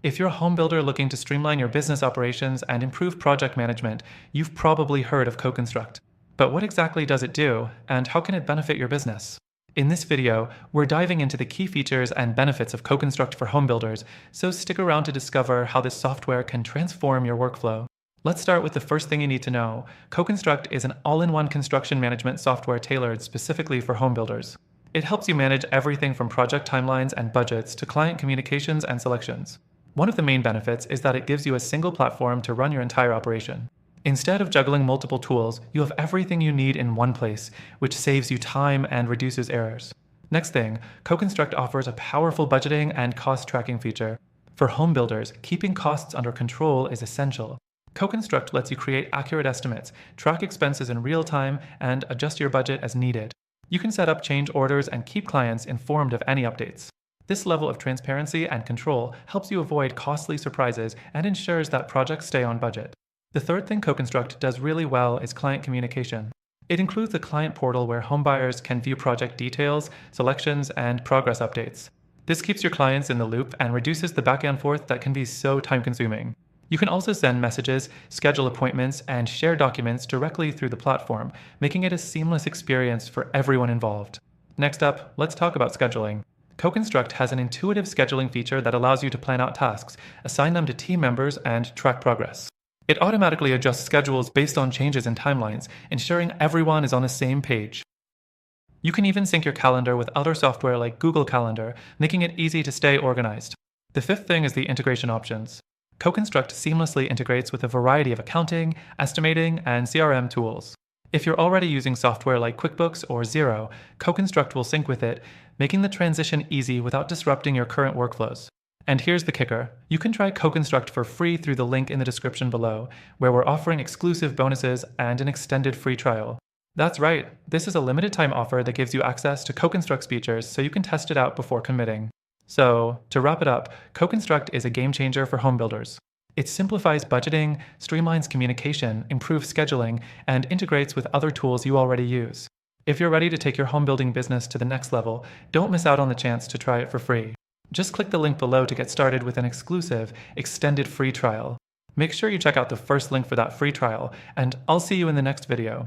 If you're a home builder looking to streamline your business operations and improve project management, you've probably heard of CoConstruct. But what exactly does it do, and how can it benefit your business? In this video, we're diving into the key features and benefits of CoConstruct for home builders, so stick around to discover how this software can transform your workflow. Let's start with the first thing you need to know. CoConstruct is an all-in-one construction management software tailored specifically for home builders. It helps you manage everything from project timelines and budgets to client communications and selections. One of the main benefits is that it gives you a single platform to run your entire operation. Instead of juggling multiple tools, you have everything you need in one place, which saves you time and reduces errors. Next thing, CoConstruct offers a powerful budgeting and cost tracking feature. For home builders, keeping costs under control is essential. CoConstruct lets you create accurate estimates, track expenses in real time, and adjust your budget as needed. You can set up change orders and keep clients informed of any updates. This level of transparency and control helps you avoid costly surprises and ensures that projects stay on budget. The third thing CoConstruct does really well is client communication. It includes a client portal where homebuyers can view project details, selections, and progress updates. This keeps your clients in the loop and reduces the back and forth that can be so time-consuming. You can also send messages, schedule appointments, and share documents directly through the platform, making it a seamless experience for everyone involved. Next up, let's talk about scheduling. CoConstruct has an intuitive scheduling feature that allows you to plan out tasks, assign them to team members, and track progress. It automatically adjusts schedules based on changes in timelines, ensuring everyone is on the same page. You can even sync your calendar with other software like Google Calendar, making it easy to stay organized. The fifth thing is the integration options. CoConstruct seamlessly integrates with a variety of accounting, estimating, and CRM tools. If you're already using software like QuickBooks or Xero, CoConstruct will sync with it, making the transition easy without disrupting your current workflows. And here's the kicker. You can try CoConstruct for free through the link in the description below, where we're offering exclusive bonuses and an extended free trial. That's right, this is a limited time offer that gives you access to CoConstruct's features so you can test it out before committing. So, to wrap it up, CoConstruct is a game changer for home builders. It simplifies budgeting, streamlines communication, improves scheduling, and integrates with other tools you already use. If you're ready to take your home building business to the next level, don't miss out on the chance to try it for free. Just click the link below to get started with an exclusive, extended free trial. Make sure you check out the first link for that free trial, and I'll see you in the next video.